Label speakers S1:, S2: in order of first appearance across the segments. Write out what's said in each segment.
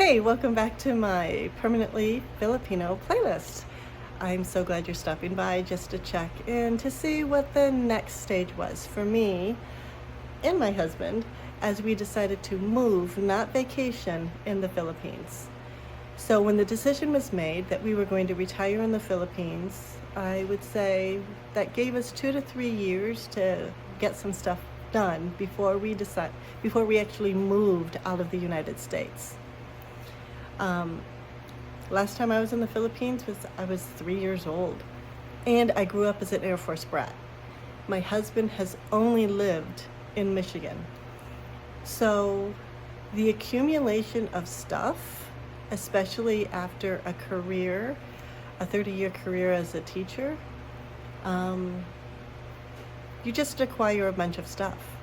S1: Hey, welcome back to my permanently Filipino playlist. I'm so glad you're stopping by just to check in to see what the next stage was for me and my husband as we decided to move, not vacation, in the Philippines. So when the decision was made that we were going to retire in the Philippines, I would say that gave us 2 to 3 years to get some stuff done before we actually moved out of the United States. Um, Last time I was in the Philippines I was 3 years old, and I grew up as an Air Force brat. My husband has only lived in Michigan. So the accumulation of stuff, especially after a 30-year career as a teacher, you just acquire a bunch of stuff.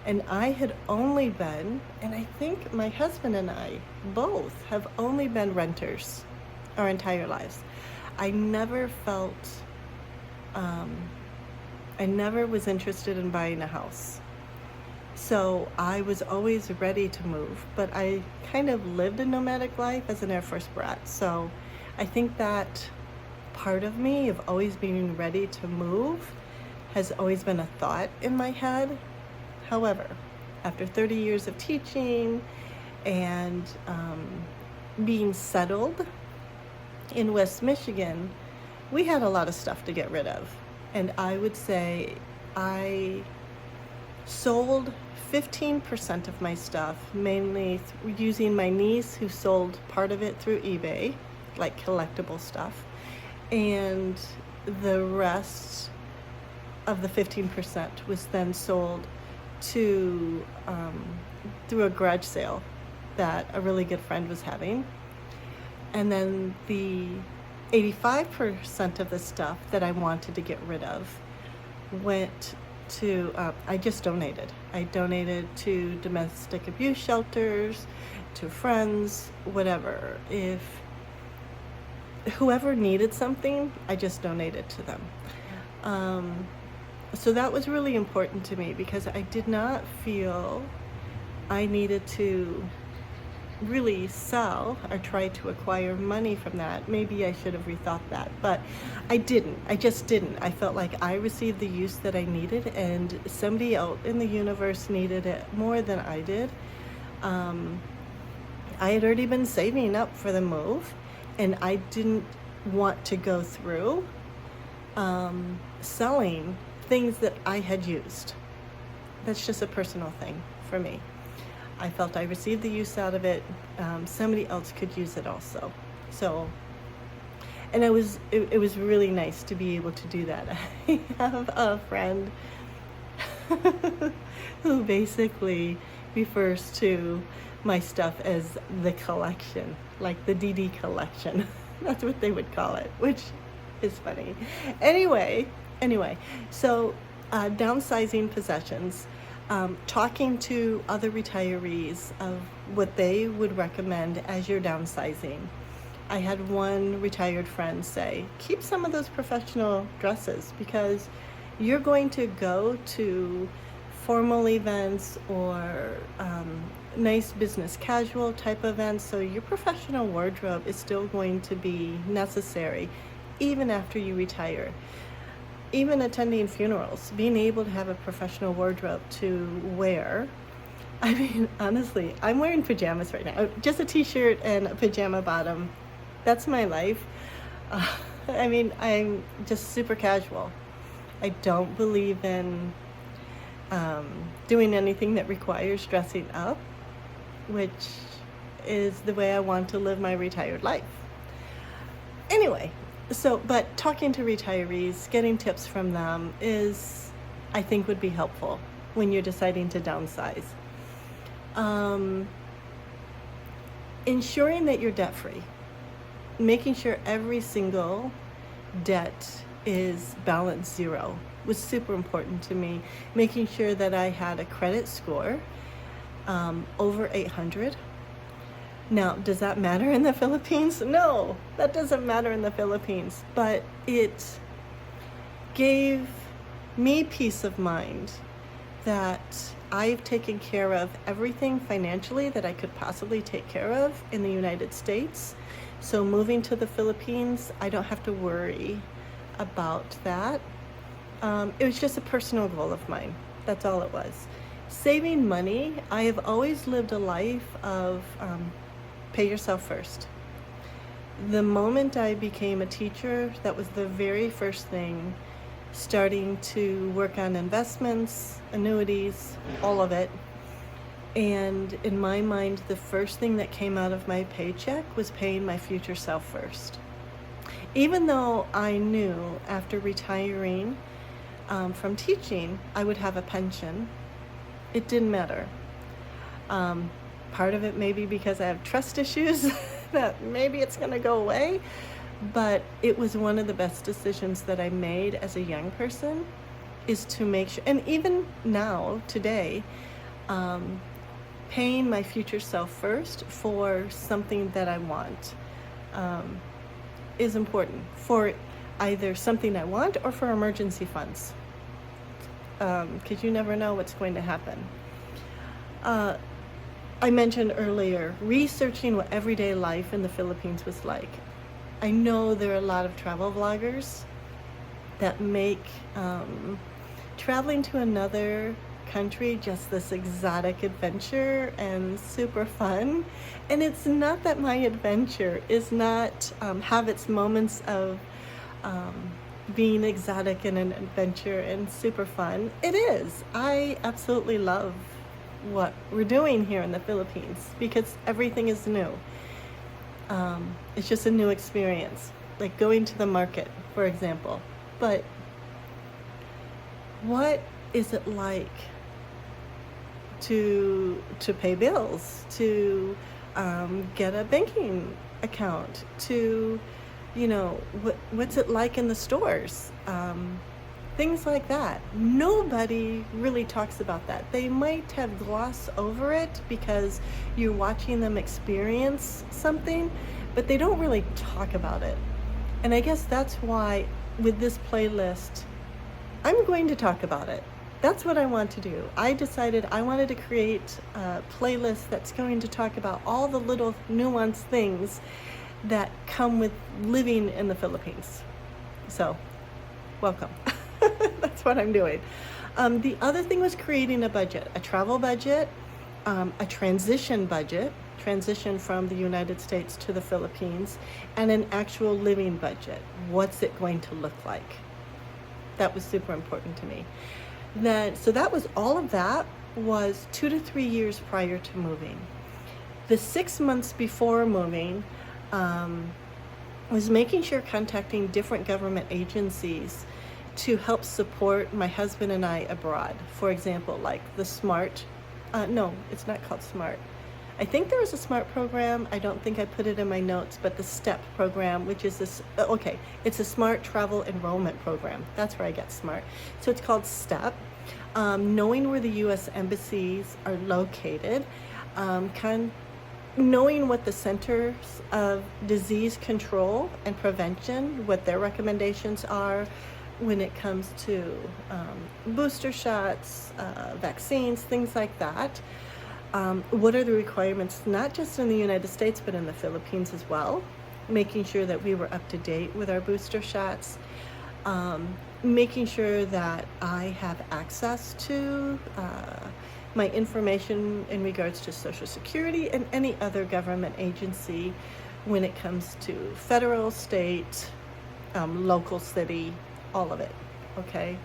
S1: And I had only been, and I think my husband and I both have only been renters our entire lives. I never was interested in buying a house. So I was always ready to move, but I kind of lived a nomadic life as an Air Force brat. So I think that part of me of always being ready to move has always been a thought in my head. However, after 30 years of teaching and being settled in West Michigan, we had a lot of stuff to get rid of. And I would say I sold 15% of my stuff, mainly using my niece who sold part of it through eBay, like collectible stuff. And the rest of the 15% was then sold through a garage sale that a really good friend was having. And then the 85% of the stuff that I wanted to get rid of went to, I just donated. I donated to domestic abuse shelters, to friends, whatever. If whoever needed something, I just donated to them. So that was really important to me because I did not feel I needed to really sell or try to acquire money from that. Maybe I should have rethought that, but I didn't. I just didn't. I felt like I received the use that I needed, and somebody else in the universe needed it more than I did. I had already been saving up for the move, and I didn't want to go through selling things that I had used. That's just a personal thing for me. I felt I received the use out of it. Somebody else could use it also. So, and it was really nice to be able to do that. I have a friend who basically refers to my stuff as the collection, like the DD collection. That's what they would call it, which is funny. Anyway, so downsizing possessions, talking to other retirees of what they would recommend as you're downsizing. I had one retired friend say, keep some of those professional dresses because you're going to go to formal events or nice business casual type events, so your professional wardrobe is still going to be necessary even after you retire. Even attending funerals, being able to have a professional wardrobe to wear. I mean, honestly, I'm wearing pajamas right now. Just a t-shirt and a pajama bottom. That's my life. I mean, I'm just super casual. I don't believe in doing anything that requires dressing up, which is the way I want to live my retired life. Anyway, but talking to retirees, getting tips from them I think would be helpful when you're deciding to downsize. Ensuring that you're debt-free, making sure every single debt is balance zero was super important to me. Making sure that I had a credit score over 800. Now, does that matter in the Philippines? No, that doesn't matter in the Philippines, but it gave me peace of mind that I've taken care of everything financially that I could possibly take care of in the United States. So moving to the Philippines, I don't have to worry about that. It was just a personal goal of mine. That's all it was. Saving money, I have always lived a life of pay yourself first. The moment I became a teacher, that was the very first thing, starting to work on investments, annuities, all of it. And in my mind, the first thing that came out of my paycheck was paying my future self first. Even though I knew after retiring from teaching, I would have a pension, it didn't matter. Part of it may be because I have trust issues, that maybe it's going to go away, but it was one of the best decisions that I made as a young person, is to make sure, and even now, today, paying my future self first for something that I want is important, for either something I want or for emergency funds, because you never know what's going to happen. I mentioned earlier researching what everyday life in the Philippines was like. I know there are a lot of travel vloggers that make traveling to another country just this exotic adventure and super fun. And it's not that my adventure is not have its moments of being exotic and an adventure and super fun. It is. I absolutely love what we're doing here in the Philippines because everything is new. It's just a new experience, like going to the market, for example. But what is it like to pay bills, to get a banking account, to, what's it like in the stores? Things like that. Nobody really talks about that. They might have glossed over it because you're watching them experience something, but they don't really talk about it. And I guess that's why with this playlist, I'm going to talk about it. That's what I want to do. I decided I wanted to create a playlist that's going to talk about all the little nuanced things that come with living in the Philippines. So, welcome. That's what I'm doing. The other thing was creating a budget, a travel budget, a transition budget, transition from the United States to the Philippines, and an actual living budget. What's it going to look like? That was super important to me. So that was all of that was 2 to 3 years prior to moving. The 6 months before moving was making sure contacting different government agencies to help support my husband and I abroad. For example, like the SMART, no, it's not called SMART. I think there was a SMART program. I don't think I put it in my notes, but the STEP program, which is this, it's a SMART travel enrollment program. That's where I get SMART. So it's called STEP. Knowing where the U.S. embassies are located, knowing what the Centers of Disease Control and Prevention, what their recommendations are when it comes to booster shots, vaccines, things like that. What are the requirements, not just in the United States, but in the Philippines as well? Making sure that we were up to date with our booster shots. Making sure that I have access to my information in regards to Social Security and any other government agency when it comes to federal, state, local, city, all of it, okay?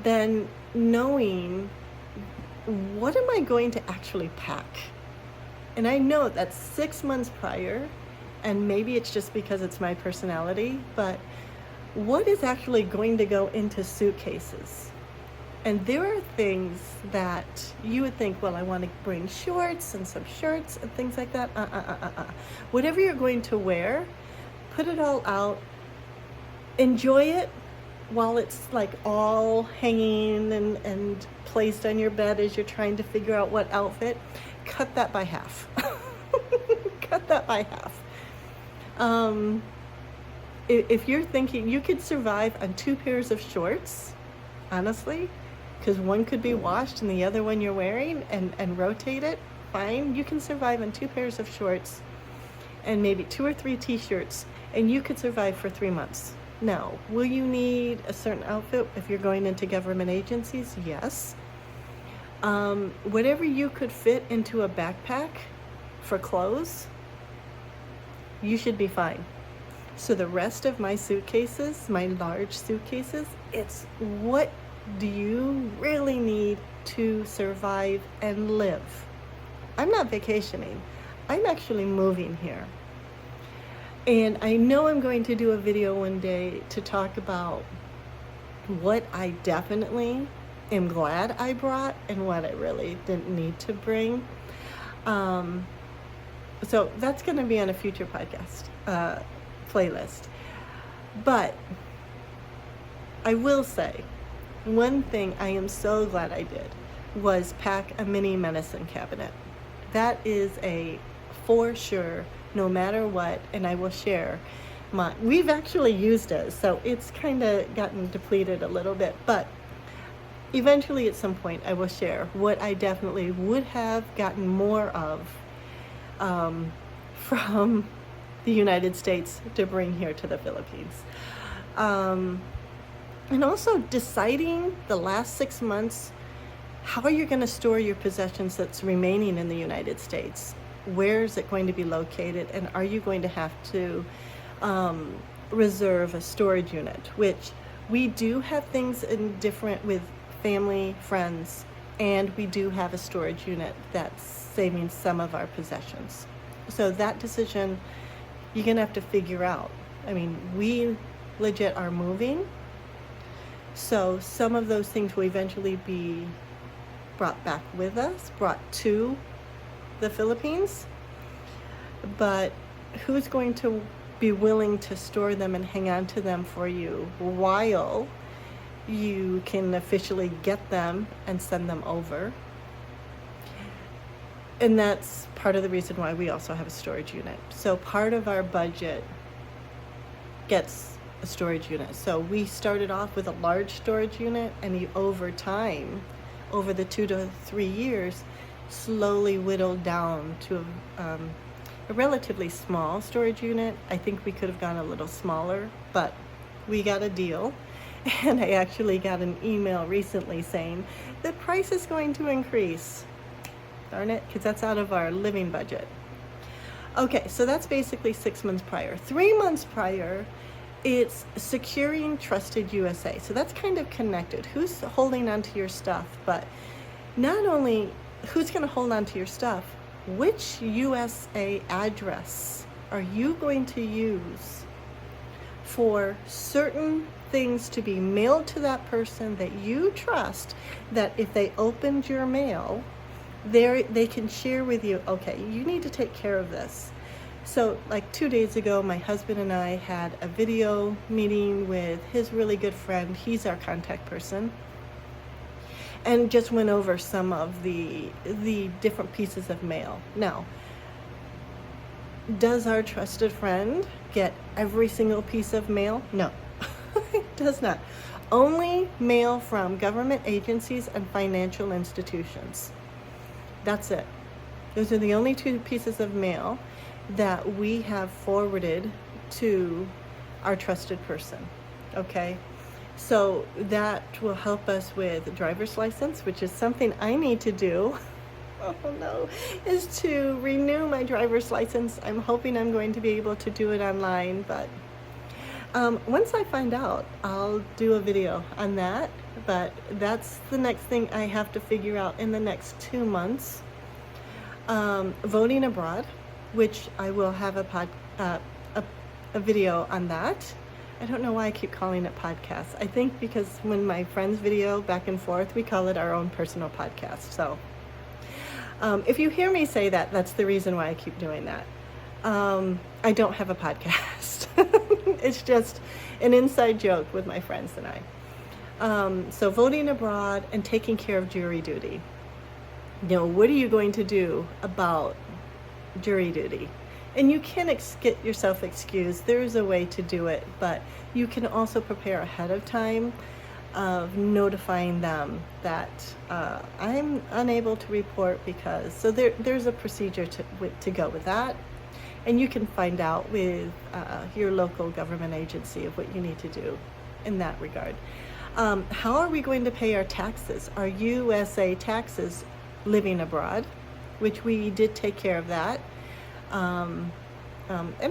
S1: Then knowing what am I going to actually pack? And I know that's 6 months prior, and maybe it's just because it's my personality, but what is actually going to go into suitcases? And there are things that you would think, well, I want to bring shorts and some shirts and things like that. Whatever you're going to wear, put it all out, enjoy it while it's like all hanging and placed on your bed as you're trying to figure out what outfit. Cut that by half. Cut that by half. If you're thinking you could survive on 2 pairs of shorts honestly, because one could be washed and the other one you're wearing, and rotate it, fine. You can survive on 2 pairs of shorts and maybe 2 or 3 t-shirts, and you could survive for 3 months. Now, will you need a certain outfit if you're going into government agencies? Yes. Whatever you could fit into a backpack for clothes, you should be fine. So the rest of my suitcases, my large suitcases, it's what do you really need to survive and live? I'm not vacationing. I'm actually moving here. And I know I'm going to do a video one day to talk about what I definitely am glad I brought and what I really didn't need to bring. So that's going to be on a future podcast playlist. But I will say, one thing I am so glad I did was pack a mini medicine cabinet. That is a for sure, no matter what, and I will share we've actually used it, so it's kind of gotten depleted a little bit, but eventually at some point I will share what I definitely would have gotten more of from the United States to bring here to the Philippines. And also deciding the last 6 months, how are you going to store your possessions that's remaining in the United States? Where is it going to be located? And are you going to have to reserve a storage unit? Which we do have things in different with family, friends, and we do have a storage unit that's saving some of our possessions. So that decision, you're going to have to figure out. I mean, we legit are moving. So some of those things will eventually be brought back with us, brought to the Philippines. But who's going to be willing to store them and hang on to them for you while you can officially get them and send them over? And that's part of the reason why we also have a storage unit. So part of our budget gets a storage unit. So we started off with a large storage unit, and over time, over the 2 to 3 years, slowly whittled down to a relatively small storage unit. I think we could have gone a little smaller, but we got a deal. And I actually got an email recently saying the price is going to increase. Darn it, because that's out of our living budget. Okay, so that's basically 6 months prior. 3 months prior, it's securing trusted USA. So that's kind of connected. Who's holding onto your stuff? But not only who's going to hold onto your stuff, which USA address are you going to use for certain things to be mailed to that person that you trust, that if they opened your mail, they can share with you, okay, you need to take care of this. So like 2 days ago, my husband and I had a video meeting with his really good friend. He's our contact person. And just went over some of the different pieces of mail. Now, does our trusted friend get every single piece of mail? No, it does not. Only mail from government agencies and financial institutions. That's it. Those are the only 2 pieces of mail that we have forwarded to our trusted person. Okay? So that will help us with driver's license, which is something I need to do. Oh no, is to renew my driver's license. I'm hoping I'm going to be able to do it online, but once I find out, I'll do a video on that. But that's the next thing I have to figure out in the next 2 months. Voting abroad, which I will have a video on that. I don't know why I keep calling it podcast. I think because when my friends video back and forth, we call it our own personal podcast. So if you hear me say that, that's the reason why I keep doing that. I don't have a podcast. It's just an inside joke with my friends and I. So voting abroad and taking care of jury duty. You know, what are you going to do about jury duty? And you can get yourself excused. There is a way to do it, but you can also prepare ahead of time. of notifying them that I'm unable to report because, so there's a procedure to go with that. And you can find out with your local government agency of what you need to do in that regard. How are we going to pay our taxes? Our USA taxes living abroad, which we did take care of that. And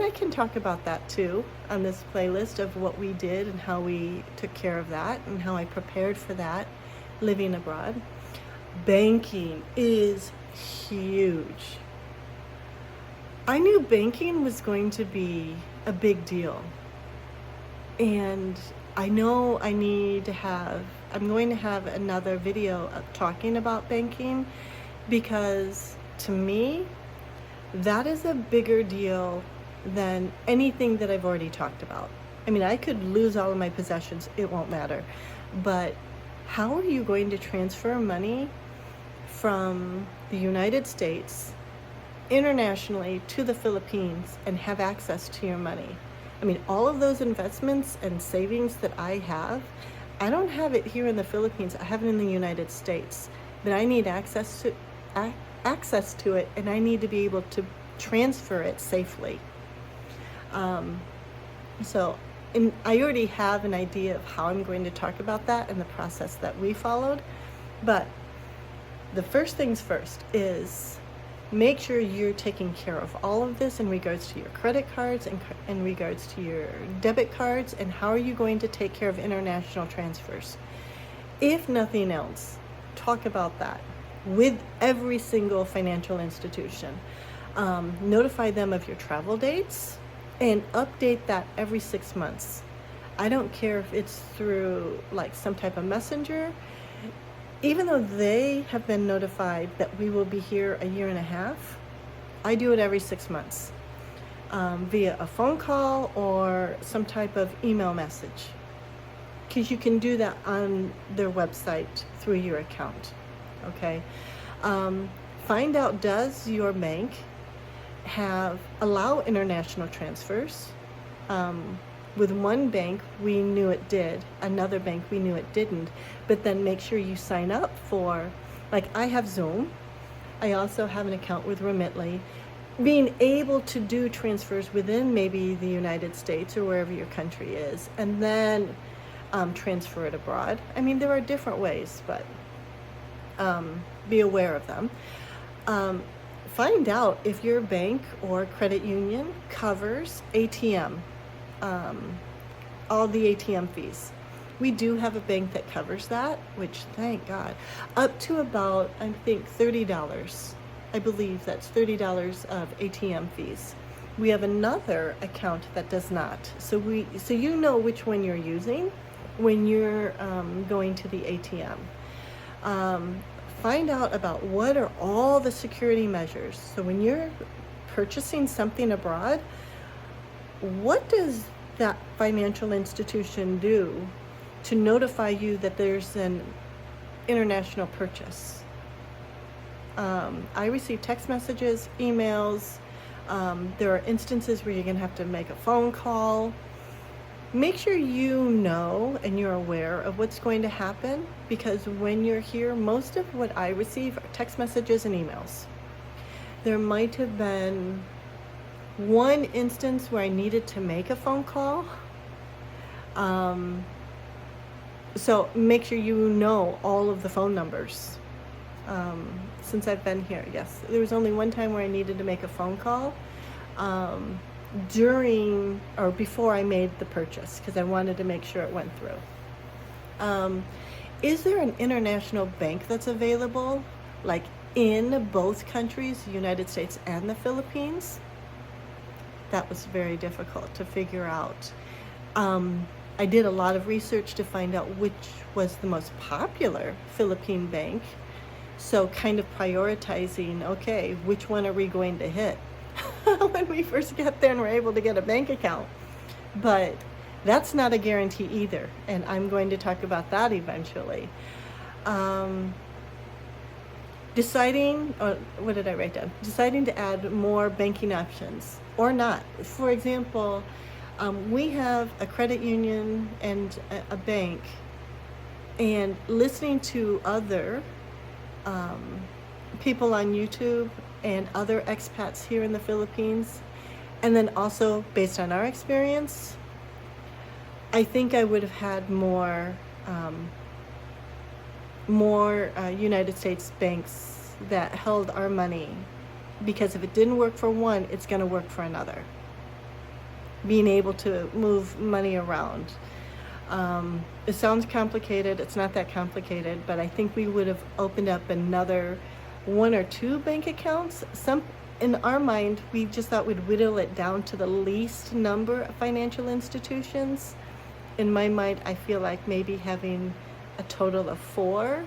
S1: I can talk about that too on this playlist of what we did and how we took care of that and how I prepared for that living abroad. Banking is huge. I knew banking was going to be a big deal. And I know I'm going to have another video talking about banking, because to me, that is a bigger deal than anything that I've already talked about. I mean, I could lose all of my possessions, it won't matter. But how are you going to transfer money from the United States internationally to the Philippines and have access to your money? I mean, all of those investments and savings that I have, I don't have it here in the Philippines. I have it in the United States, but I need access to it, and I need to be able to transfer it safely. And I already have an idea of how I'm going to talk about that and the process that we followed. But the first things first is make sure you're taking care of all of this in regards to your credit cards and in regards to your debit cards, and how are you going to take care of international transfers. If nothing else, talk about that with every single financial institution. Notify them of your travel dates and update that every 6 months. I don't care if it's through like some type of messenger. Even though they have been notified that we will be here a year and a half, I do it every 6 months via a phone call or some type of email message, because you can do that on their website through your account. Okay. Find out, does your bank allow international transfers? With one bank, we knew it did. Another bank, we knew it didn't. But then make sure you sign up for, like I have Zoom. I also have an account with Remitly. Being able to do transfers within maybe the United States or wherever your country is, and then transfer it abroad. I mean, there are different ways, but be aware of them. Find out if your bank or credit union covers ATM. All the ATM fees. We do have a bank that covers that, which thank God, up to about, I think, $30. I believe that's $30 of ATM fees. We have another account that does not. So you know which one you're using when you're going to the ATM. Find out about what are all the security measures. So when you're purchasing something abroad, what does that financial institution do to notify you that there's an international purchase? I receive text messages, emails. There are instances where you're going to have to make a phone call. Make sure you know and you're aware of what's going to happen, because when you're here, most of what I receive are text messages and emails. There might have been one instance where I needed to make a phone call. So make sure you know all of the phone numbers. Since I've been here, yes. There was only one time where I needed to make a phone call during or before I made the purchase, because I wanted to make sure it went through. Is there an international bank that's available, like in both countries, the United States and the Philippines? That was very difficult to figure out. I did a lot of research to find out which was the most popular Philippine bank. So kind of prioritizing, okay, which one are we going to hit when we first get there and we're able to get a bank account? But that's not a guarantee either, and I'm going to talk about that eventually. Deciding, what did I write down? Deciding to add more banking options or not. For example, we have a credit union and a bank and listening to other people on YouTube and other expats here in the Philippines, and then also based on our experience, I think I would have had more United States banks that held our money, because if it didn't work for one, it's going to work for another. Being able to move money around. It sounds complicated. It's not that complicated, but I think we would have opened up another 1 or 2 bank accounts. In our mind, we just thought we'd whittle it down to the least number of financial institutions. In my mind, I feel like maybe having a total of 4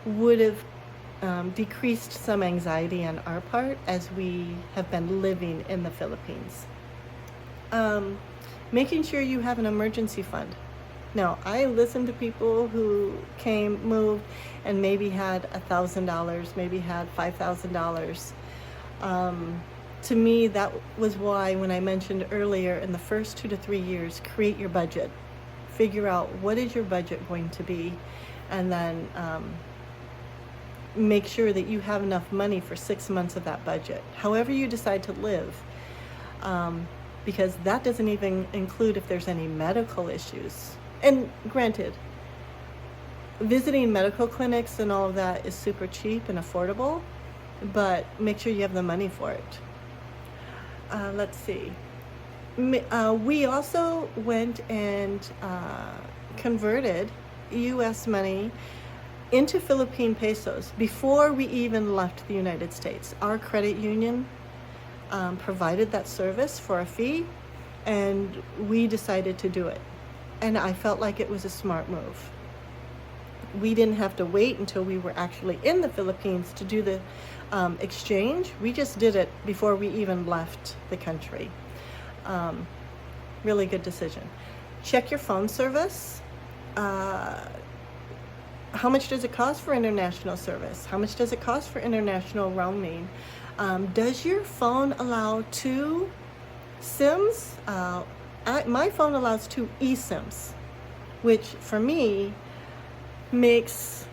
S1: would have decreased some anxiety on our part as we have been living in the Philippines. Making sure you have an emergency fund. Now, I listened to people who moved, and maybe had $1,000, maybe had $5,000. To me, that was why when I mentioned earlier, in the first 2 to 3 years, create your budget. Figure out what is your budget going to be, and then make sure that you have enough money for 6 months of that budget, however you decide to live, because that doesn't even include if there's any medical issues. And granted, visiting medical clinics and all of that is super cheap and affordable, but make sure you have the money for it. Let's see. We also went and converted US money into Philippine pesos before we even left the United States. Our credit union provided that service for a fee, and we decided to do it. And I felt like it was a smart move. We didn't have to wait until we were actually in the Philippines to do the exchange. We just did it before we even left the country. Really good decision. Check your phone service. How much does it cost for international service? How much does it cost for international roaming? Does your phone allow 2 SIMs? My phone allows 2 eSIMs, which for me makes,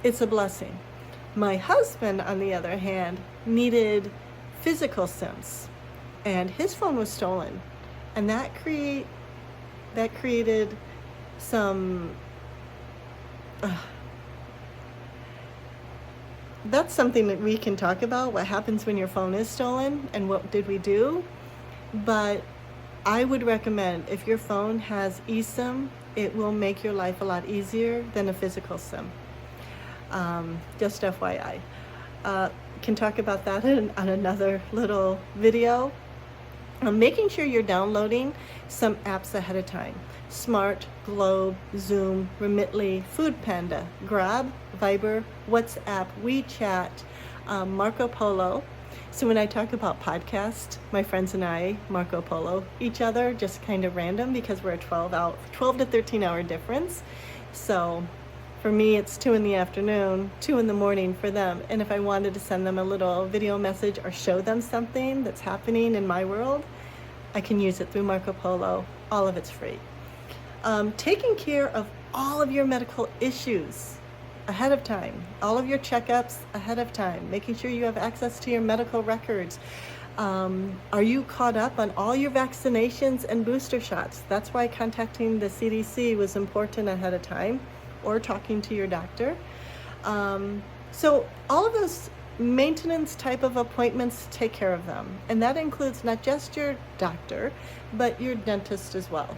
S1: it's a blessing. My husband, on the other hand, needed physical SIMs, and his phone was stolen, and that created some. That's something that we can talk about. What happens when your phone is stolen, and what did we do? But I would recommend, if your phone has eSIM, it will make your life a lot easier than a physical SIM. Just FYI. Can talk about that on another little video. Making sure you're downloading some apps ahead of time. Smart, Globe, Zoom, Remitly, Foodpanda, Grab, Viber, WhatsApp, WeChat, Marco Polo. So when I talk about podcast, my friends and I Marco Polo each other, just kind of random, because we're a 12 to 13 hour difference. So for me, it's 2 in the afternoon, 2 in the morning for them. And if I wanted to send them a little video message or show them something that's happening in my world, I can use it through Marco Polo. All of it's free. Taking care of all of your medical issues ahead of time, all of your checkups ahead of time, making sure you have access to your medical records. Are you caught up on all your vaccinations and booster shots? That's why contacting the CDC was important ahead of time, or talking to your doctor. So all of those maintenance type of appointments, take care of them. And that includes not just your doctor, but your dentist as well.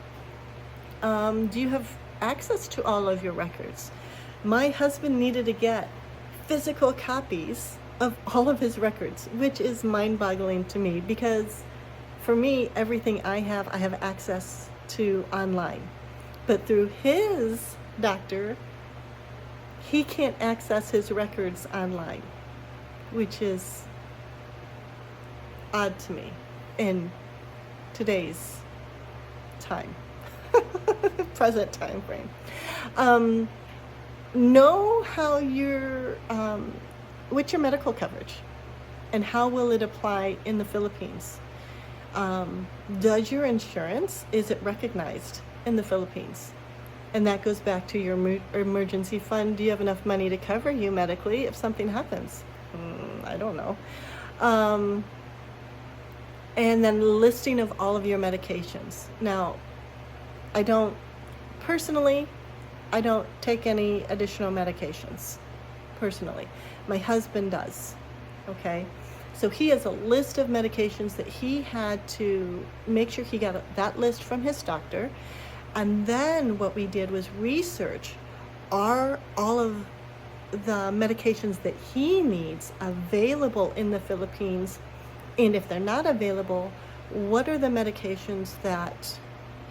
S1: Do you have access to all of your records? My husband needed to get physical copies of all of his records, which is mind-boggling to me, because for me, everything I have access to online. But through his doctor, he can't access his records online, which is odd to me in today's time, present time frame. Know how what's your medical coverage, and how will it apply in the Philippines? Does your insurance, is it recognized in the Philippines? And that goes back to your emergency fund. Do you have enough money to cover you medically if something happens? I don't know. And then listing of all of your medications. Now, personally, I don't take any additional medications, personally. My husband does, okay? So he has a list of medications that he had to make sure he got that list from his doctor. And then what we did was research, are all of the medications that he needs available in the Philippines? And if they're not available, what are the medications that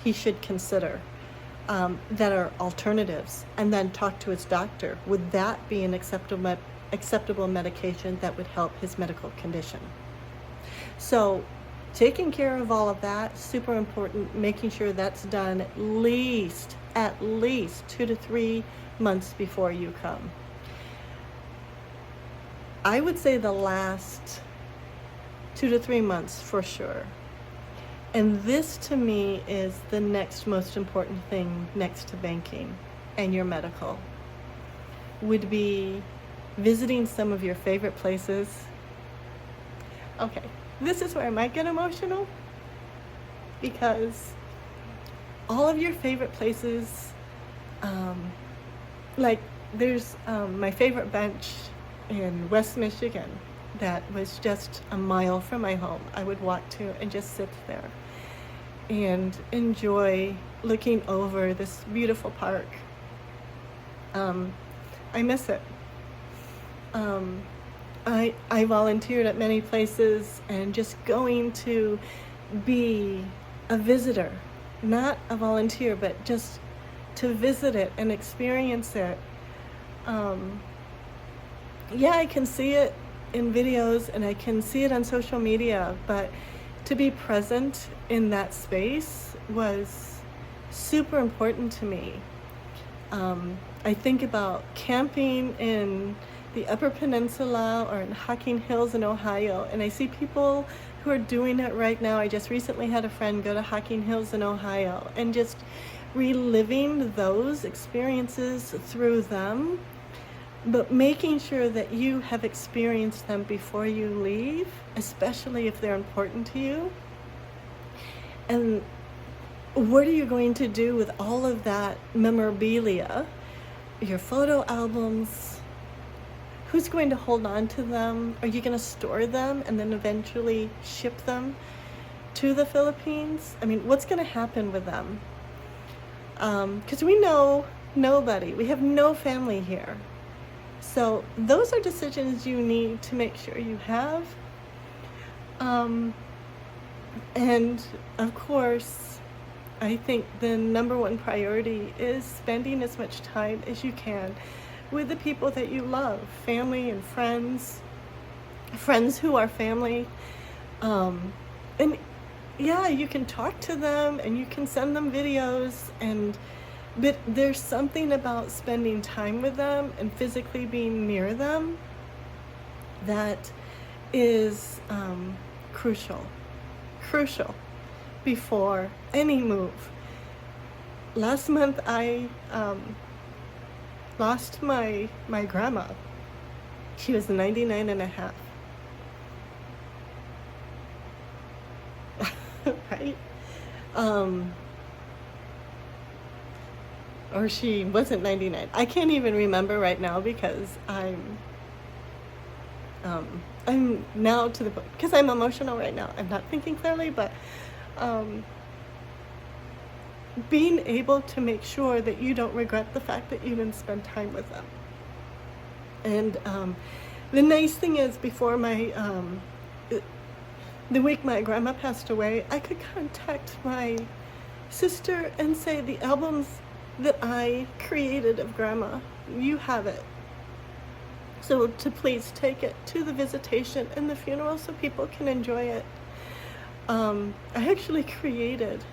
S1: he should consider that are alternatives? And then talk to his doctor. Would that be an acceptable medication that would help his medical condition? So taking care of all of that, super important, making sure that's done at least 2 to 3 months before you come. I would say the last 2 to 3 months for sure. And this to me is the next most important thing next to banking and your medical, would be visiting some of your favorite places. Okay, this is where I might get emotional, because all of your favorite places, like there's my favorite bench in West Michigan that was just a mile from my home. I would walk to and just sit there and enjoy looking over this beautiful park. I miss it. I volunteered at many places, and just going to be a visitor, not a volunteer, but just to visit it and experience it. Yeah, I can see it in videos and I can see it on social media, but to be present in that space was super important to me. I think about camping in the Upper Peninsula or in Hocking Hills in Ohio, and I see people who are doing it right now. I just recently had a friend go to Hocking Hills in Ohio, and just reliving those experiences through them, but making sure that you have experienced them before you leave, especially if they're important to you. And what are you going to do with all of that memorabilia, your photo albums? Who's going to hold on to them? Are you going to store them and then eventually ship them to the Philippines? I mean, what's going to happen with them? Because we know nobody. We have no family here. So those are decisions you need to make sure you have. And of course, I think the number one priority is spending as much time as you can with the people that you love, family and friends who are family. And yeah, you can talk to them and you can send them videos, but there's something about spending time with them and physically being near them that is crucial before any move. Last month I lost my grandma. She was 99 and a half. Right? Or she wasn't 99. I can't even remember right now, because I'm now to the point, because I'm emotional right now. I'm not thinking clearly, but being able to make sure that you don't regret the fact that you didn't spend time with them. And the nice thing is, before the week my grandma passed away, I could contact my sister and say, the albums that I created of grandma, you have it. So to please take it to the visitation and the funeral so people can enjoy it. I actually created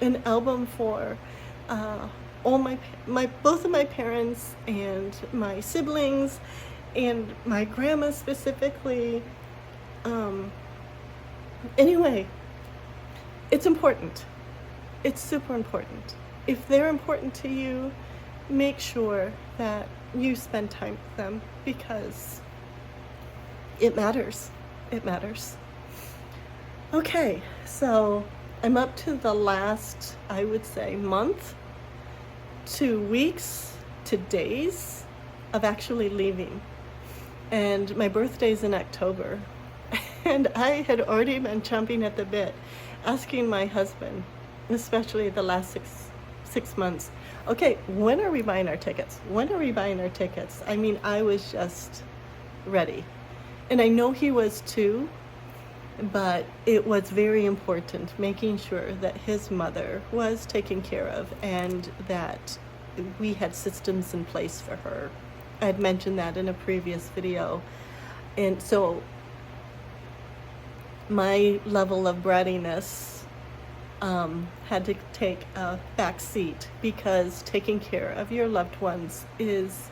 S1: an album for all both of my parents and my siblings and my grandma specifically. Anyway, it's important. It's super important. if they're important to you, make sure that you spend time with them, because it matters. It matters. Okay, so I'm up to the last, I would say, month to weeks to days of actually leaving. And my birthday's in October. And I had already been chomping at the bit, asking my husband, especially the last six months, okay, when are we buying our tickets? When are we buying our tickets? I mean, I was just ready. And I know he was too, but it was very important making sure that his mother was taken care of and that we had systems in place for her. I had mentioned that in a previous video. And so my level of brattiness had to take a back seat, because taking care of your loved ones is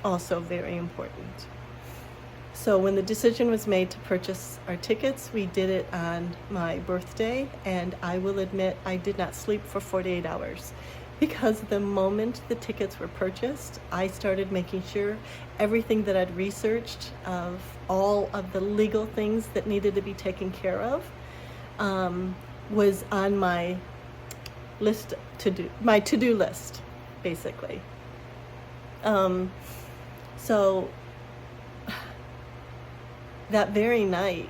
S1: also very important. So when the decision was made to purchase our tickets, we did it on my birthday, and I will admit I did not sleep for 48 hours. Because the moment the tickets were purchased, I started making sure everything that I'd researched of all of the legal things that needed to be taken care of was on my list my to-do list, basically. So that very night,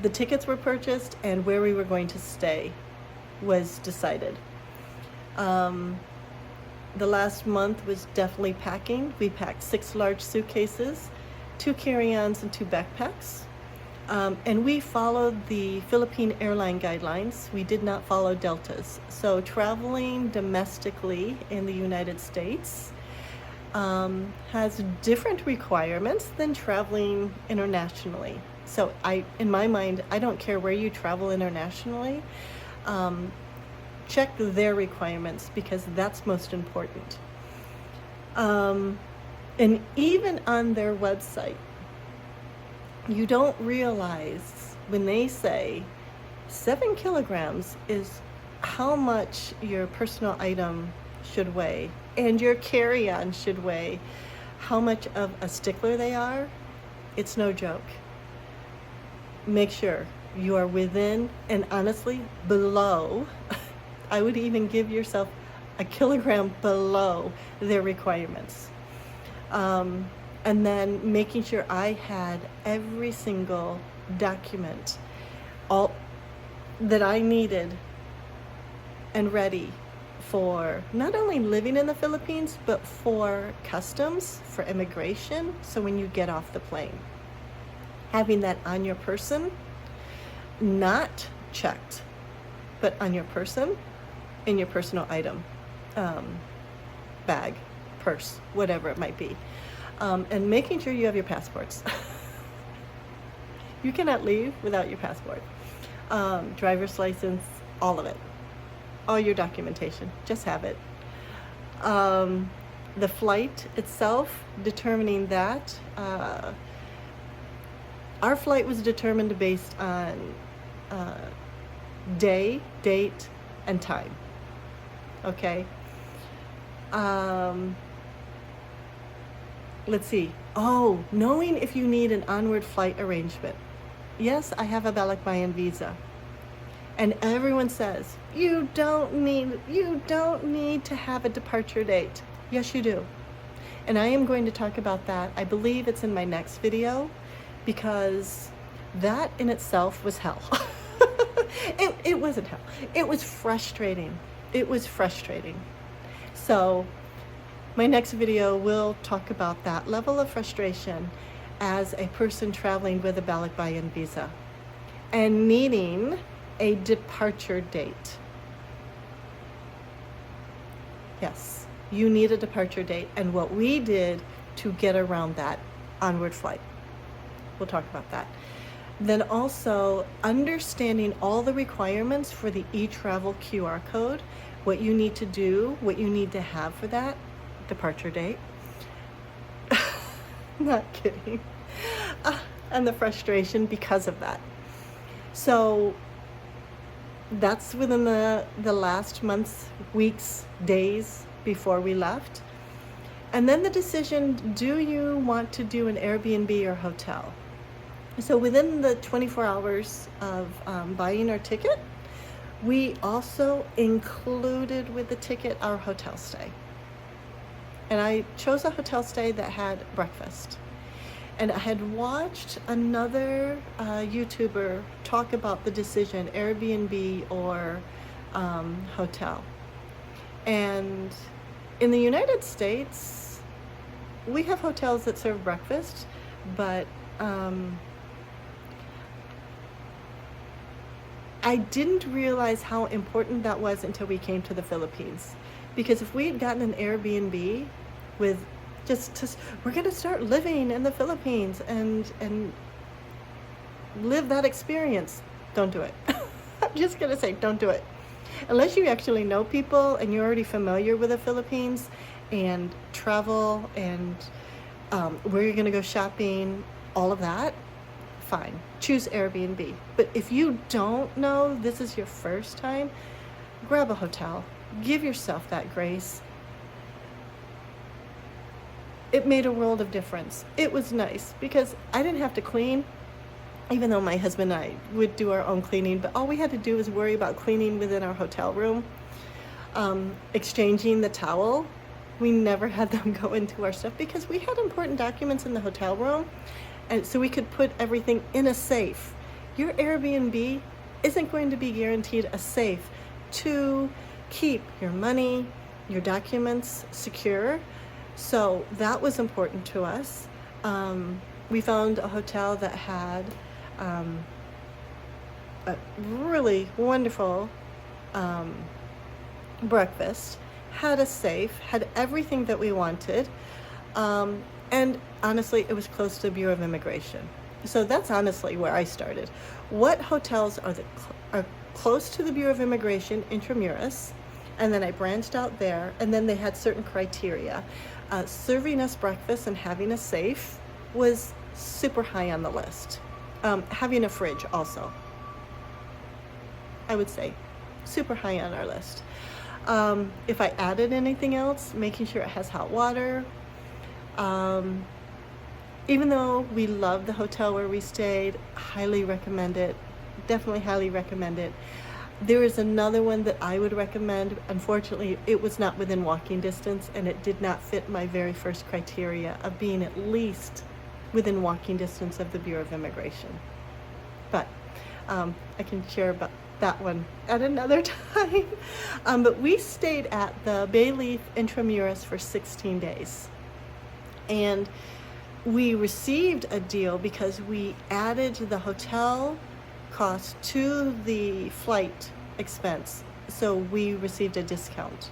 S1: the tickets were purchased and where we were going to stay was decided. The last month was definitely packing. We packed 6 large suitcases, 2 carry-ons, and 2 backpacks. And we followed the Philippine airline guidelines. We did not follow Delta's. So traveling domestically in the United States has different requirements than traveling internationally. So in my mind, I don't care where you travel internationally. Check their requirements, because that's most important. And even on their website, you don't realize when they say 7 kilograms is how much your personal item should weigh, and your carry-on should weigh, how much of a stickler they are. It's no joke. Make sure you are within, and honestly, below, I would even give yourself a kilogram below their requirements. And then making sure I had every single document all that I needed and ready for not only living in the Philippines, but for customs, for immigration. So when you get off the plane, having that on your person, not checked, but on your person, in your personal item, bag, purse, whatever it might be. And making sure you have your passports. You cannot leave without your passport. Driver's license, all of it. All your documentation, just have it. The flight itself, determining that. Our flight was determined based on day, date, and time. Okay? Let's see. Oh, knowing if you need an onward flight arrangement. Yes, I have a Balikbayan visa. And everyone says, you don't need to have a departure date. Yes, you do. And I am going to talk about that. I believe it's in my next video, because that in itself was hell. It wasn't hell. It was frustrating. It was frustrating. So my next video will talk about that level of frustration as a person traveling with a Balikbayan visa and needing a departure date. Yes, you need a departure date, and what we did to get around that onward flight. We'll talk about that. Then also understanding all the requirements for the e-travel QR code, what you need to do, what you need to have for that departure date. Not kidding. And the frustration because of that. So That's within the last months, weeks, days before we left. And then the decision, do you want to do an Airbnb or hotel? So within the 24 hours of buying our ticket, we also included with the ticket our hotel stay. And I chose a hotel stay that had breakfast. And I had watched another YouTuber talk about the decision, Airbnb or hotel. And in the United States, we have hotels that serve breakfast, but I didn't realize how important that was until we came to the Philippines. Because if we had gotten an Airbnb with just we're going to start living in the Philippines and live that experience, don't do it. I'm just going to say, don't do it. Unless you actually know people and you're already familiar with the Philippines and travel and where you're going to go shopping, all of that, fine. Choose Airbnb. But if you don't know, this is your first time, grab a hotel. Give yourself that grace. It made a world of difference. It was nice because I didn't have to clean, even though my husband and I would do our own cleaning, but all we had to do was worry about cleaning within our hotel room, exchanging the towel. We never had them go into our stuff because we had important documents in the hotel room, and so we could put everything in a safe. Your Airbnb isn't going to be guaranteed a safe to keep your money, your documents secure. So that was important to us. We found a hotel that had a really wonderful breakfast, had a safe, had everything that we wanted, and honestly, it was close to the Bureau of Immigration. So that's honestly where I started. What hotels are close to the Bureau of Immigration, intramuros? And then I branched out there, and then they had certain criteria. Serving us breakfast and having a safe was super high on the list. Having a fridge also, I would say, super high on our list. If I added anything else, making sure it has hot water. Even though we loved the hotel where we stayed, highly recommend it. Definitely highly recommend it. There is another one that I would recommend. Unfortunately, it was not within walking distance, and it did not fit my very first criteria of being at least within walking distance of the Bureau of Immigration. But I can share about that one at another time. But we stayed at the Bay Leaf Intramuros for 16 days. And we received a deal because we added the hotel cost to the flight expense. So we received a discount.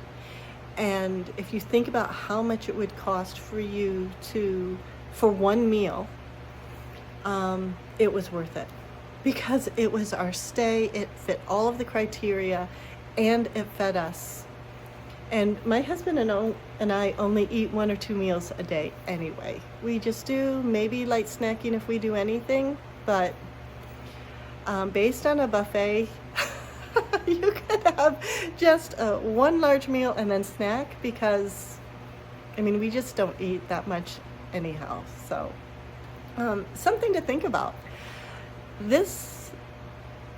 S1: And if you think about how much it would cost for you for one meal, it was worth it because it was our stay, it fit all of the criteria, and it fed us. And my husband and I only eat 1 or 2 meals a day anyway. We just do maybe light snacking if we do anything, but based on a buffet, you could have just one large meal and then snack because, I mean, we just don't eat that much anyhow. So something to think about. This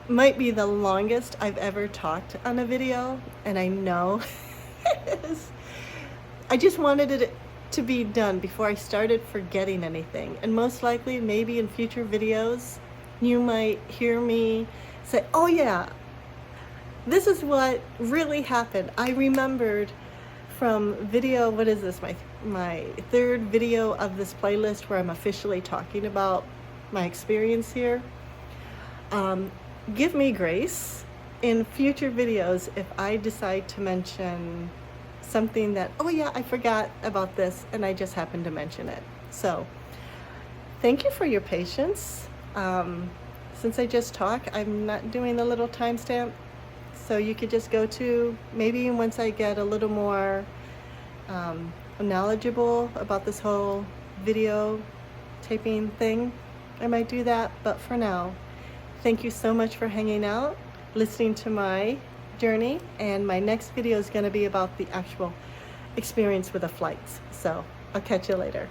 S1: might be the longest I've ever talked on a video, and I know it is. I just wanted it to be done before I started forgetting anything. And most likely, maybe in future videos, you might hear me say, oh yeah, this is what really happened. I remembered from video, what is this, my third video of this playlist where I'm officially talking about my experience here. Give me grace in future videos if I decide to mention something that, oh yeah, I forgot about this and I just happened to mention it. So thank you for your patience. Since I just talk, I'm not doing the little timestamp, so you could just go to, maybe once I get a little more knowledgeable about this whole video taping thing, I might do that. But for now, thank you so much for hanging out. listening to my journey, and my next video is going to be about the actual experience with the flights. So I'll catch you later.